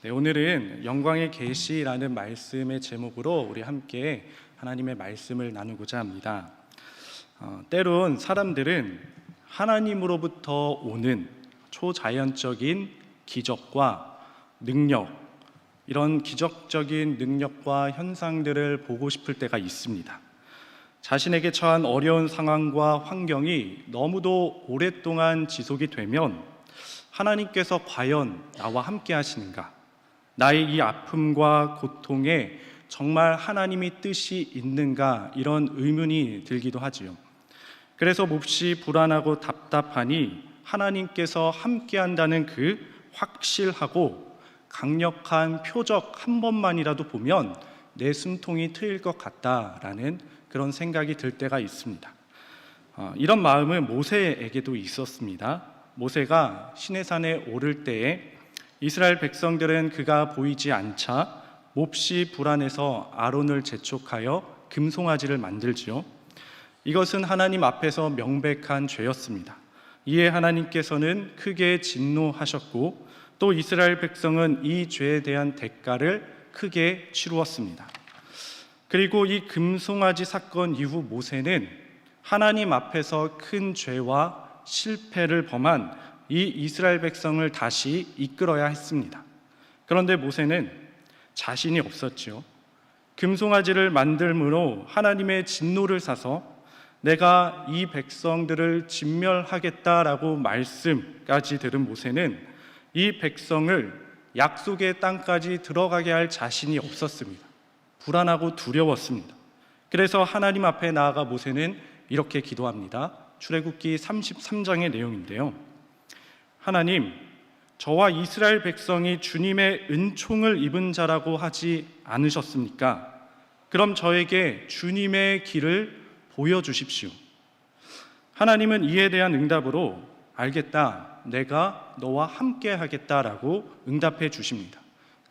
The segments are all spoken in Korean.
네, 오늘은 영광의 계시라는 말씀의 제목으로 우리 함께 하나님의 말씀을 나누고자 합니다. 때론 사람들은 하나님으로부터 오는 초자연적인 기적과 능력, 이런 기적적인 능력과 현상들을 보고 싶을 때가 있습니다. 자신에게 처한 어려운 상황과 환경이 너무도 오랫동안 지속이 되면 하나님께서 과연 나와 함께 하시는가? 나의 이 아픔과 고통에 정말 하나님의 뜻이 있는가? 이런 의문이 들기도 하지요. 그래서 몹시 불안하고 답답하니 하나님께서 함께 한다는 그 확실하고 강력한 표적 한 번만이라도 보면 내 숨통이 트일 것 같다라는 그런 생각이 들 때가 있습니다. 이런 마음은 모세에게도 있었습니다. 모세가 시내산에 오를 때에 이스라엘 백성들은 그가 보이지 않자 몹시 불안해서 아론을 재촉하여 금송아지를 만들지요. 이것은 하나님 앞에서 명백한 죄였습니다. 이에 하나님께서는 크게 진노하셨고 또 이스라엘 백성은 이 죄에 대한 대가를 크게 치루었습니다. 그리고 이 금송아지 사건 이후 모세는 하나님 앞에서 큰 죄와 실패를 범한 이 이스라엘 백성을 다시 이끌어야 했습니다. 그런데 모세는 자신이 없었죠. 금송아지를 만들므로 하나님의 진노를 사서 내가 이 백성들을 진멸하겠다라고 말씀까지 들은 모세는 이 백성을 약속의 땅까지 들어가게 할 자신이 없었습니다. 불안하고 두려웠습니다. 그래서 하나님 앞에 나아가 모세는 이렇게 기도합니다. 출애굽기 33장의 내용인데요. 하나님, 저와 이스라엘 백성이 주님의 은총을 입은 자라고 하지 않으셨습니까? 그럼 저에게 주님의 길을 보여주십시오. 하나님은 이에 대한 응답으로 알겠다, 내가 너와 함께 하겠다라고 응답해 주십니다.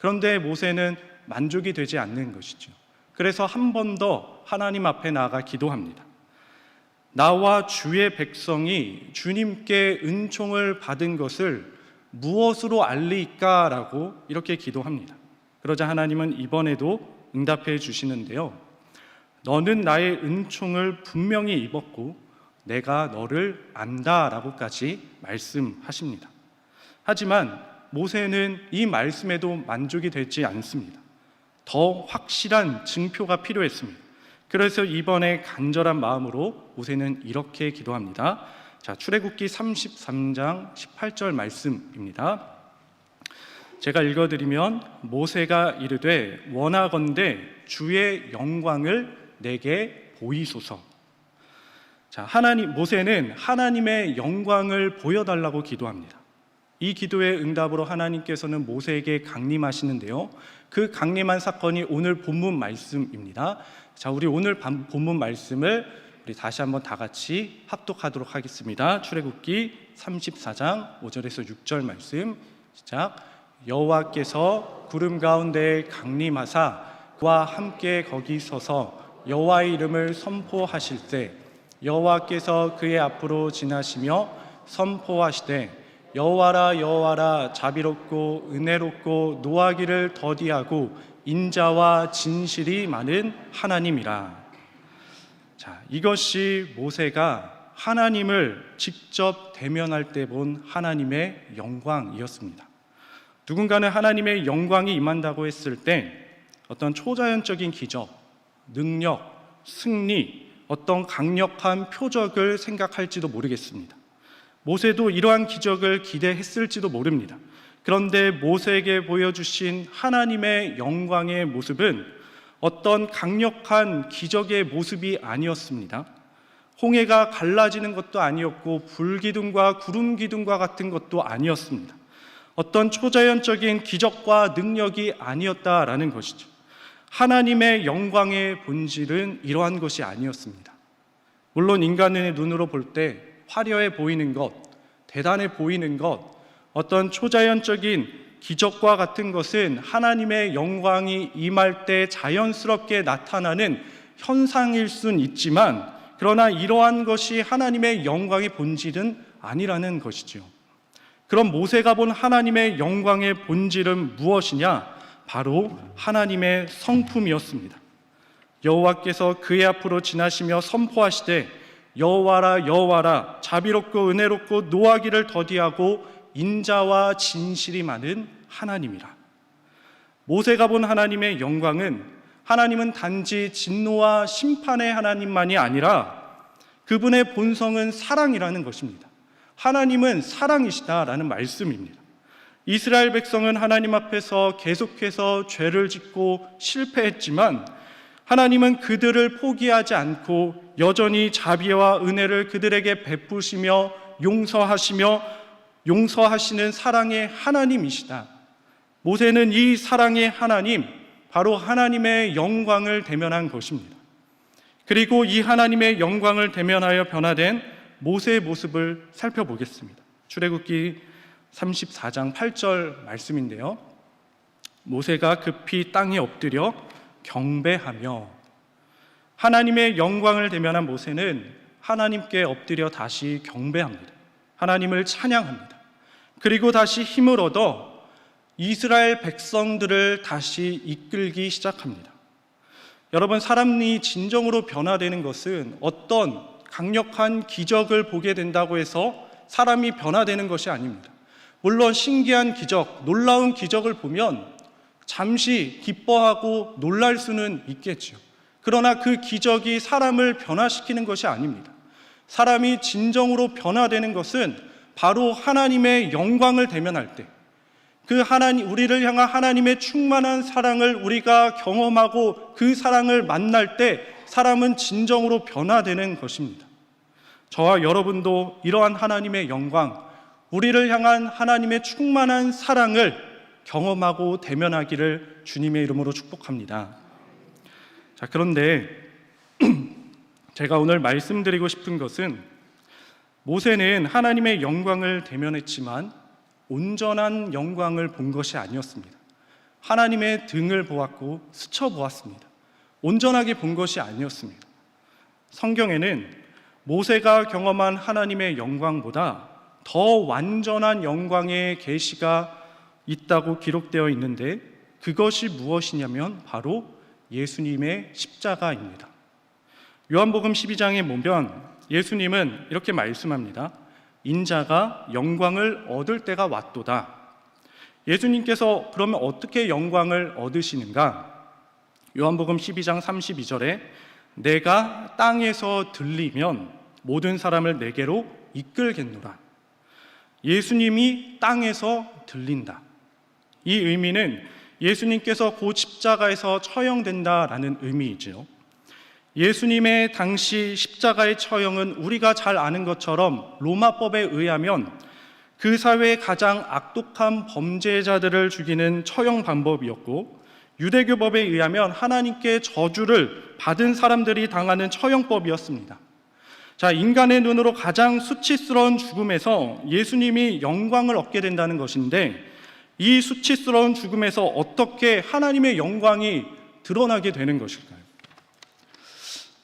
그런데 모세는 만족이 되지 않는 것이죠. 그래서 한 번 더 하나님 앞에 나아가 기도합니다. 나와 주의 백성이 주님께 은총을 받은 것을 무엇으로 알리까라고 이렇게 기도합니다. 그러자 하나님은 이번에도 응답해 주시는데요. 너는 나의 은총을 분명히 입었고 내가 너를 안다라고까지 말씀하십니다. 하지만 모세는 이 말씀에도 만족이 되지 않습니다. 더 확실한 증표가 필요했습니다. 그래서 이번에 간절한 마음으로 모세는 이렇게 기도합니다. 자, 출애굽기 33장 18절 말씀입니다. 제가 읽어드리면 모세가 이르되 원하건대 주의 영광을 내게 보이소서. 자, 모세는 하나님의 영광을 보여달라고 기도합니다. 이 기도의 응답으로 하나님께서는 모세에게 강림하시는데요. 그 강림한 사건이 오늘 본문 말씀입니다. 자, 우리 오늘 본문 말씀을 우리 다시 한번 다 같이 합독하도록 하겠습니다. 출애굽기 34장 5절에서 6절 말씀 시작. 여호와께서 구름 가운데 강림하사 그와 함께 거기 서서 여호와의 이름을 선포하실 때 여호와께서 그의 앞으로 지나시며 선포하시되 여호와라 여호와라 자비롭고 은혜롭고 노하기를 더디하고 인자와 진실이 많은 하나님이라. 자, 이것이 모세가 하나님을 직접 대면할 때 본 하나님의 영광이었습니다. 누군가는 하나님의 영광이 임한다고 했을 때 어떤 초자연적인 기적, 능력, 승리, 어떤 강력한 표적을 생각할지도 모르겠습니다. 모세도 이러한 기적을 기대했을지도 모릅니다. 그런데 모세에게 보여주신 하나님의 영광의 모습은 어떤 강력한 기적의 모습이 아니었습니다. 홍해가 갈라지는 것도 아니었고 불기둥과 구름기둥과 같은 것도 아니었습니다. 어떤 초자연적인 기적과 능력이 아니었다라는 것이죠. 하나님의 영광의 본질은 이러한 것이 아니었습니다. 물론 인간의 눈으로 볼 때 화려해 보이는 것, 대단해 보이는 것, 어떤 초자연적인 기적과 같은 것은 하나님의 영광이 임할 때 자연스럽게 나타나는 현상일 수는 있지만 그러나 이러한 것이 하나님의 영광의 본질은 아니라는 것이죠. 그럼 모세가 본 하나님의 영광의 본질은 무엇이냐? 바로 하나님의 성품이었습니다. 여호와께서 그의 앞으로 지나시며 선포하시되 여호와라 여호와라 자비롭고 은혜롭고 노하기를 더디하고 인자와 진실이 많은 하나님이라. 모세가 본 하나님의 영광은 하나님은 단지 진노와 심판의 하나님만이 아니라 그분의 본성은 사랑이라는 것입니다. 하나님은 사랑이시다라는 말씀입니다. 이스라엘 백성은 하나님 앞에서 계속해서 죄를 짓고 실패했지만 하나님은 그들을 포기하지 않고 여전히 자비와 은혜를 그들에게 베푸시며 용서하시는 사랑의 하나님이시다. 모세는 이 사랑의 하나님, 바로 하나님의 영광을 대면한 것입니다. 그리고 이 하나님의 영광을 대면하여 변화된 모세의 모습을 살펴보겠습니다. 출애굽기 34장 8절 말씀인데요. 모세가 급히 땅에 엎드려 경배하며, 하나님의 영광을 대면한 모세는 하나님께 엎드려 다시 경배합니다. 하나님을 찬양합니다. 그리고 다시 힘을 얻어 이스라엘 백성들을 다시 이끌기 시작합니다. 여러분, 사람이 진정으로 변화되는 것은 어떤 강력한 기적을 보게 된다고 해서 사람이 변화되는 것이 아닙니다. 물론 신기한 기적, 놀라운 기적을 보면 잠시 기뻐하고 놀랄 수는 있겠죠. 그러나 그 기적이 사람을 변화시키는 것이 아닙니다. 사람이 진정으로 변화되는 것은 바로 하나님의 영광을 대면할 때, 그 하나님, 우리를 향한 하나님의 충만한 사랑을 우리가 경험하고 그 사랑을 만날 때 사람은 진정으로 변화되는 것입니다. 저와 여러분도 이러한 하나님의 영광, 우리를 향한 하나님의 충만한 사랑을 경험하고 대면하기를 주님의 이름으로 축복합니다. 자, 그런데 제가 오늘 말씀드리고 싶은 것은 모세는 하나님의 영광을 대면했지만 온전한 영광을 본 것이 아니었습니다. 하나님의 등을 보았고 스쳐보았습니다. 온전하게 본 것이 아니었습니다. 성경에는 모세가 경험한 하나님의 영광보다 더 완전한 영광의 계시가 있다고 기록되어 있는데, 그것이 무엇이냐면 바로 예수님의 십자가입니다. 요한복음 12장에 보면 예수님은 이렇게 말씀합니다. 인자가 영광을 얻을 때가 왔도다. 예수님께서 그러면 어떻게 영광을 얻으시는가? 요한복음 12장 32절에 내가 땅에서 들리면 모든 사람을 내게로 이끌겠노라. 예수님이 땅에서 들린다. 이 의미는 예수님께서 곧 십자가에서 처형된다라는 의미이죠. 예수님의 당시 십자가의 처형은 우리가 잘 아는 것처럼 로마법에 의하면 그 사회의 가장 악독한 범죄자들을 죽이는 처형 방법이었고, 유대교법에 의하면 하나님께 저주를 받은 사람들이 당하는 처형법이었습니다. 자, 인간의 눈으로 가장 수치스러운 죽음에서 예수님이 영광을 얻게 된다는 것인데, 이 수치스러운 죽음에서 어떻게 하나님의 영광이 드러나게 되는 것일까요?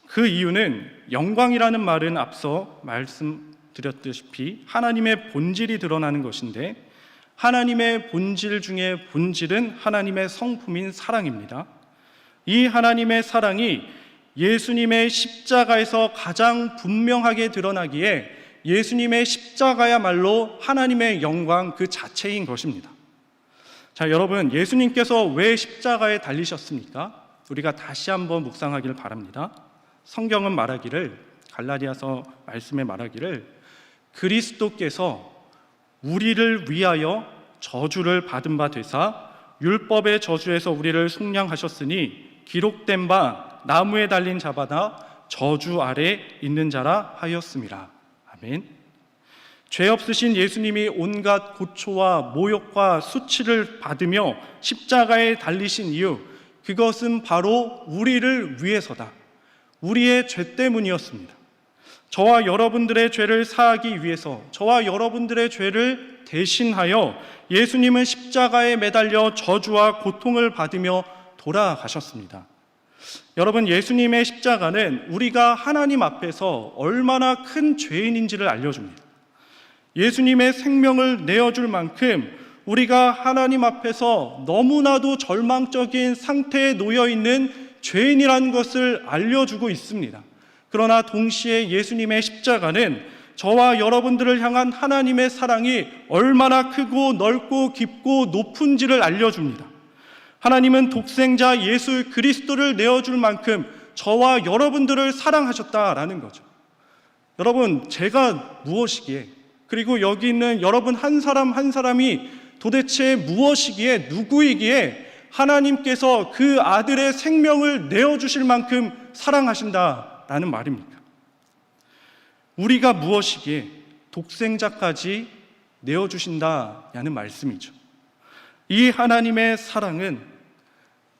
그 이유는 영광이라는 말은 앞서 말씀드렸다시피 하나님의 본질이 드러나는 것인데, 하나님의 본질 중에 본질은 하나님의 성품인 사랑입니다. 이 하나님의 사랑이 예수님의 십자가에서 가장 분명하게 드러나기에 예수님의 십자가야말로 하나님의 영광 그 자체인 것입니다. 자, 여러분, 예수님께서 왜 십자가에 달리셨습니까? 우리가 다시 한번 묵상하기를 바랍니다. 성경은 말하기를, 갈라디아서 말씀에 말하기를, 그리스도께서 우리를 위하여 저주를 받은 바 되사 율법의 저주에서 우리를 속량하셨으니 기록된 바 나무에 달린 자마다 저주 아래 있는 자라 하였음이라. 아멘. 죄 없으신 예수님이 온갖 고초와 모욕과 수치를 받으며 십자가에 달리신 이유, 그것은 바로 우리를 위해서다. 우리의 죄 때문이었습니다. 저와 여러분들의 죄를 사하기 위해서, 저와 여러분들의 죄를 대신하여 예수님은 십자가에 매달려 저주와 고통을 받으며 돌아가셨습니다. 여러분, 예수님의 십자가는 우리가 하나님 앞에서 얼마나 큰 죄인인지를 알려줍니다. 예수님의 생명을 내어줄 만큼 우리가 하나님 앞에서 너무나도 절망적인 상태에 놓여 있는 죄인이라는 것을 알려주고 있습니다. 그러나 동시에 예수님의 십자가는 저와 여러분들을 향한 하나님의 사랑이 얼마나 크고 넓고 깊고 높은지를 알려줍니다. 하나님은 독생자 예수 그리스도를 내어줄 만큼 저와 여러분들을 사랑하셨다라는 거죠. 여러분, 제가 무엇이기에, 그리고 여기 있는 여러분 한 사람 한 사람이 도대체 무엇이기에, 누구이기에 하나님께서 그 아들의 생명을 내어주실 만큼 사랑하신다라는 말입니까? 우리가 무엇이기에 독생자까지 내어주신다라는 말씀이죠. 이 하나님의 사랑은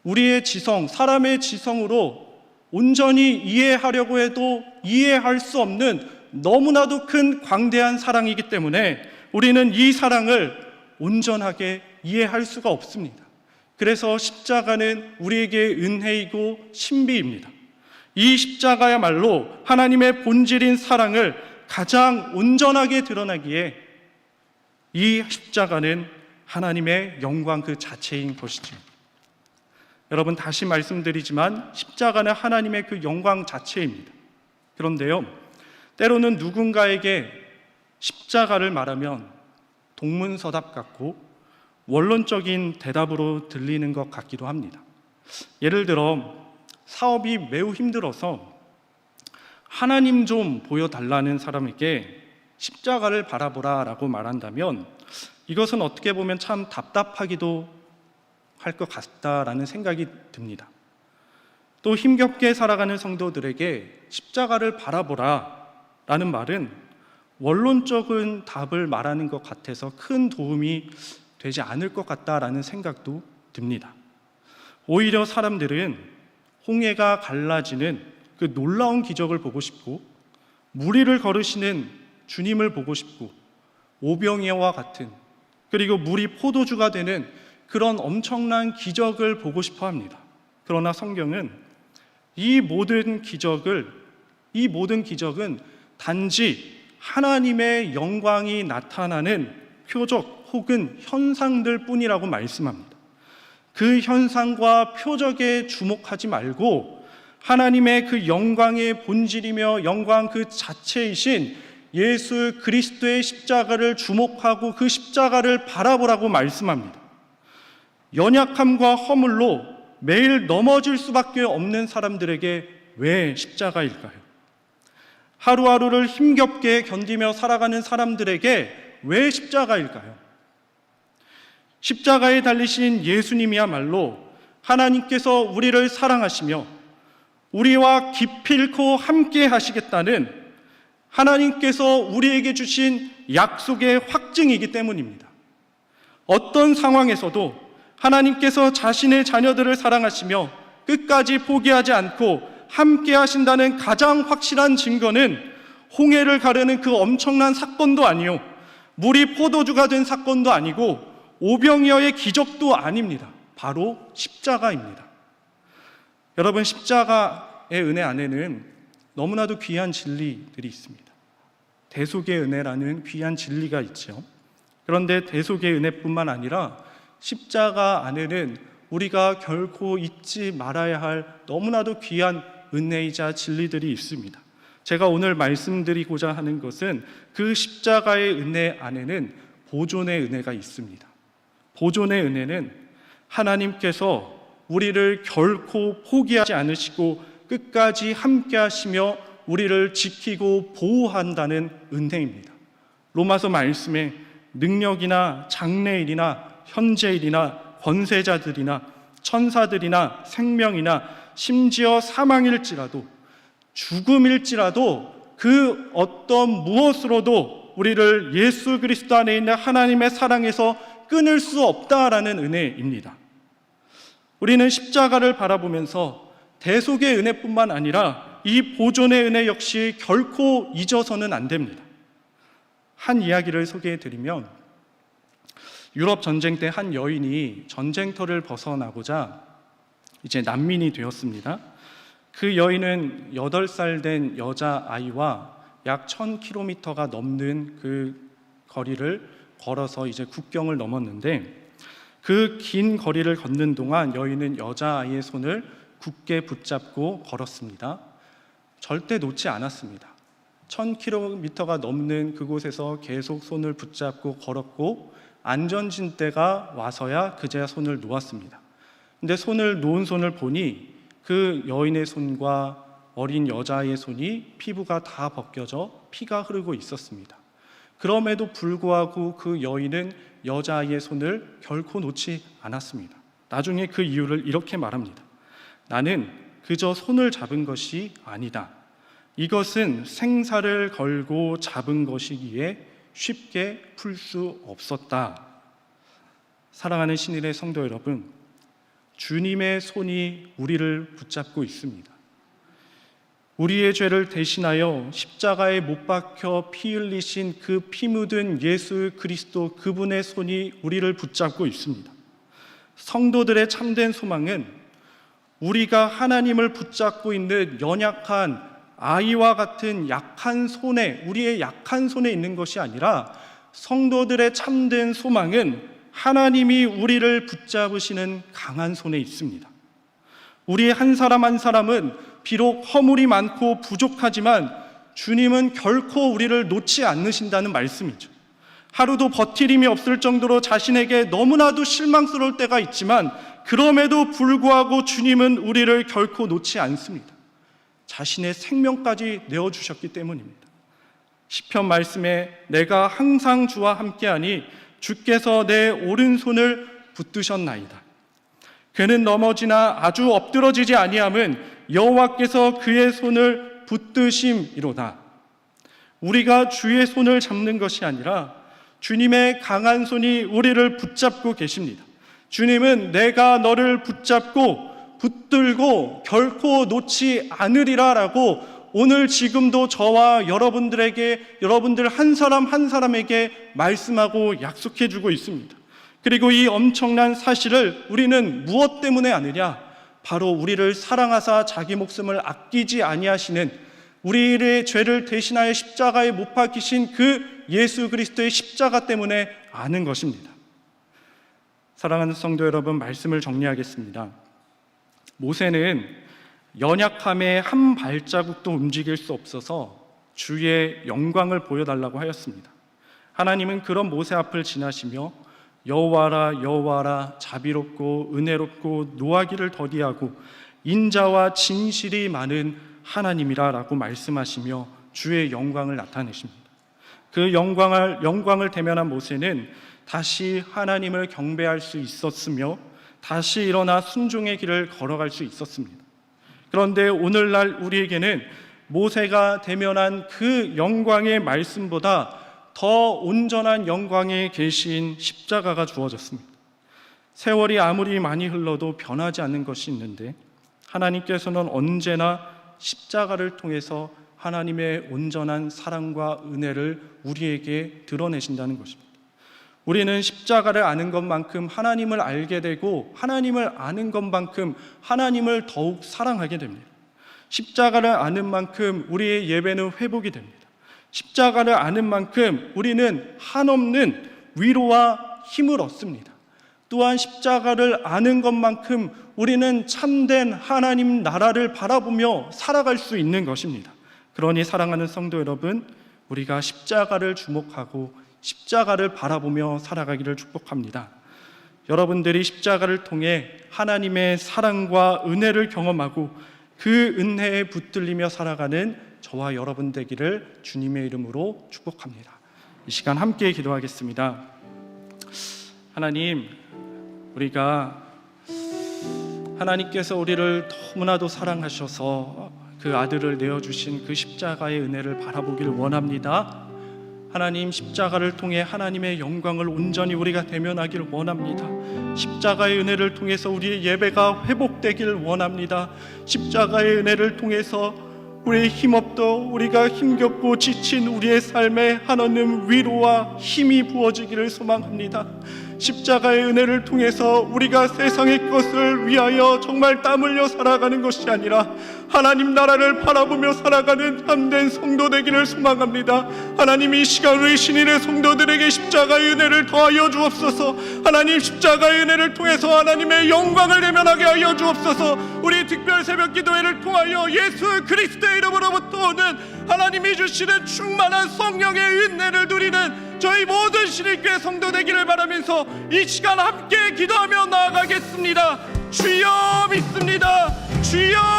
우리의 지성, 사람의 지성으로 온전히 이해하려고 해도 이해할 수 없는 너무나도 큰 광대한 사랑이기 때문에 우리는 이 사랑을 온전하게 이해할 수가 없습니다. 그래서 십자가는 우리에게 은혜이고 신비입니다. 이 십자가야말로 하나님의 본질인 사랑을 가장 온전하게 드러나기에 이 십자가는 하나님의 영광 그 자체인 것이죠. 여러분, 다시 말씀드리지만 십자가는 하나님의 그 영광 자체입니다. 그런데요, 때로는 누군가에게 십자가를 말하면 동문서답 같고 원론적인 대답으로 들리는 것 같기도 합니다. 예를 들어 사업이 매우 힘들어서 하나님 좀 보여달라는 사람에게 십자가를 바라보라 라고 말한다면 이것은 어떻게 보면 참 답답하기도 할 것 같다라는 생각이 듭니다. 또 힘겹게 살아가는 성도들에게 십자가를 바라보라 라는 말은 원론적인 답을 말하는 것 같아서 큰 도움이 되지 않을 것 같다라는 생각도 듭니다. 오히려 사람들은 홍해가 갈라지는 그 놀라운 기적을 보고 싶고, 무리를 걸으시는 주님을 보고 싶고, 오병이어와 같은, 그리고 물이 포도주가 되는 그런 엄청난 기적을 보고 싶어 합니다. 그러나 성경은 이 모든 기적은 단지 하나님의 영광이 나타나는 표적 혹은 현상들 뿐이라고 말씀합니다. 그 현상과 표적에 주목하지 말고 하나님의 그 영광의 본질이며 영광 그 자체이신 예수 그리스도의 십자가를 주목하고 그 십자가를 바라보라고 말씀합니다. 연약함과 허물로 매일 넘어질 수밖에 없는 사람들에게 왜 십자가일까요? 하루하루를 힘겹게 견디며 살아가는 사람들에게 왜 십자가일까요? 십자가에 달리신 예수님이야말로 하나님께서 우리를 사랑하시며 우리와 기필코 함께 하시겠다는 하나님께서 우리에게 주신 약속의 확증이기 때문입니다. 어떤 상황에서도 하나님께서 자신의 자녀들을 사랑하시며 끝까지 포기하지 않고 함께 하신다는 가장 확실한 증거는 홍해를 가르는 그 엄청난 사건도 아니요, 물이 포도주가 된 사건도 아니고 오병이어의 기적도 아닙니다. 바로 십자가입니다. 여러분, 십자가의 은혜 안에는 너무나도 귀한 진리들이 있습니다. 대속의 은혜라는 귀한 진리가 있죠. 그런데 대속의 은혜뿐만 아니라 십자가 안에는 우리가 결코 잊지 말아야 할 너무나도 귀한 은혜이자 진리들이 있습니다. 제가 오늘 말씀드리고자 하는 것은 그 십자가의 은혜 안에는 보존의 은혜가 있습니다. 보존의 은혜는 하나님께서 우리를 결코 포기하지 않으시고 끝까지 함께 하시며 우리를 지키고 보호한다는 은혜입니다. 로마서 말씀에 능력이나 장래일이나 현재일이나 권세자들이나 천사들이나 생명이나 심지어 사망일지라도 죽음일지라도 그 어떤 무엇으로도 우리를 예수 그리스도 안에 있는 하나님의 사랑에서 끊을 수 없다라는 은혜입니다. 우리는 십자가를 바라보면서 대속의 은혜뿐만 아니라 이 보존의 은혜 역시 결코 잊어서는 안 됩니다. 한 이야기를 소개해 드리면, 유럽 전쟁 때 한 여인이 전쟁터를 벗어나고자 이제 난민이 되었습니다. 그 여인은 8살 된 여자아이와 약 1000km가 넘는 그 거리를 걸어서 이제 국경을 넘었는데, 그 긴 거리를 걷는 동안 여인은 여자아이의 손을 굳게 붙잡고 걸었습니다. 절대 놓지 않았습니다. 1000km가 넘는 그곳에서 계속 손을 붙잡고 걸었고, 안전진대가 와서야 그제야 손을 놓았습니다. 근데 손을 놓은 손을 보니 그 여인의 손과 어린 여자아이의 손이 피부가 다 벗겨져 피가 흐르고 있었습니다. 그럼에도 불구하고 그 여인은 여자아이의 손을 결코 놓지 않았습니다. 나중에 그 이유를 이렇게 말합니다. 나는 그저 손을 잡은 것이 아니다. 이것은 생사를 걸고 잡은 것이기에 쉽게 풀 수 없었다. 사랑하는 신일의 성도 여러분, 주님의 손이 우리를 붙잡고 있습니다. 우리의 죄를 대신하여 십자가에 못 박혀 피 흘리신 그 피 묻은 예수 그리스도, 그분의 손이 우리를 붙잡고 있습니다. 성도들의 참된 소망은 우리가 하나님을 붙잡고 있는 연약한 아이와 같은 약한 손에, 우리의 약한 손에 있는 것이 아니라, 성도들의 참된 소망은 하나님이 우리를 붙잡으시는 강한 손에 있습니다. 우리 한 사람 한 사람은 비록 허물이 많고 부족하지만 주님은 결코 우리를 놓지 않으신다는 말씀이죠. 하루도 버틸 힘이 없을 정도로 자신에게 너무나도 실망스러울 때가 있지만, 그럼에도 불구하고 주님은 우리를 결코 놓지 않습니다. 자신의 생명까지 내어주셨기 때문입니다. 시편 말씀에 내가 항상 주와 함께하니 주께서 내 오른손을 붙드셨나이다. 그는 넘어지나 아주 엎드러지지 아니함은 여호와께서 그의 손을 붙드심이로다. 우리가 주의 손을 잡는 것이 아니라 주님의 강한 손이 우리를 붙잡고 계십니다. 주님은 내가 너를 붙잡고 붙들고 결코 놓지 않으리라 라고 오늘 지금도 저와 여러분들에게, 여러분들 한 사람 한 사람에게 말씀하고 약속해 주고 있습니다. 그리고 이 엄청난 사실을 우리는 무엇 때문에 아느냐? 바로 우리를 사랑하사 자기 목숨을 아끼지 아니하시는, 우리의 죄를 대신하여 십자가에 못 박히신 그 예수 그리스도의 십자가 때문에 아는 것입니다. 사랑하는 성도 여러분, 말씀을 정리하겠습니다. 모세는 연약함에 한 발자국도 움직일 수 없어서 주의 영광을 보여달라고 하였습니다. 하나님은 그런 모세 앞을 지나시며 여호와라 여호와라, 자비롭고 은혜롭고 노하기를 더디하고 인자와 진실이 많은 하나님이라 라고 말씀하시며 주의 영광을 나타내십니다. 그 영광을 대면한 모세는 다시 하나님을 경배할 수 있었으며 다시 일어나 순종의 길을 걸어갈 수 있었습니다. 그런데 오늘날 우리에게는 모세가 대면한 그 영광의 말씀보다 더 온전한 영광에 계신 십자가가 주어졌습니다. 세월이 아무리 많이 흘러도 변하지 않는 것이 있는데, 하나님께서는 언제나 십자가를 통해서 하나님의 온전한 사랑과 은혜를 우리에게 드러내신다는 것입니다. 우리는 십자가를 아는 것만큼 하나님을 알게 되고, 하나님을 아는 것만큼 하나님을 더욱 사랑하게 됩니다. 십자가를 아는 만큼 우리의 예배는 회복이 됩니다. 십자가를 아는 만큼 우리는 한없는 위로와 힘을 얻습니다. 또한 십자가를 아는 것만큼 우리는 참된 하나님 나라를 바라보며 살아갈 수 있는 것입니다. 그러니 사랑하는 성도 여러분, 우리가 십자가를 주목하고 십자가를 바라보며 살아가기를 축복합니다. 여러분들이 십자가를 통해 하나님의 사랑과 은혜를 경험하고 그 은혜에 붙들리며 살아가는 저와 여러분 되기를 주님의 이름으로 축복합니다. 이 시간 함께 기도하겠습니다. 하나님, 우리가 하나님께서 우리를 너무나도 사랑하셔서 그 아들을 내어주신 그 십자가의 은혜를 바라보기를 원합니다. 하나님, 십자가를 통해 하나님의 영광을 온전히 우리가 대면하기를 원합니다. 십자가의 은혜를 통해서 우리의 예배가 회복되기를 원합니다. 십자가의 은혜를 통해서 우리의 힘없도 우리가 힘겹고 지친 우리의 삶에 한없는 위로와 힘이 부어지기를 소망합니다. 십자가의 은혜를 통해서 우리가 세상의 것을 위하여 정말 땀 흘려 살아가는 것이 아니라 하나님 나라를 바라보며 살아가는 참된 성도 되기를 소망합니다. 하나님, 이 시간 우리 신인의 성도들에게 십자가의 은혜를 더하여 주옵소서. 하나님, 십자가의 은혜를 통해서 하나님의 영광을 대면하게 하여 주옵소서. 우리 특별 새벽 기도회를 통하여 예수 그리스도의 이름으로부터 오는 하나님이 주시는 충만한 성령의 은혜를 누리는 저희 모든 신일교회 성도 되기를 바라면서 이 시간 함께 기도하며 나아가겠습니다. 주여 믿습니다. 주여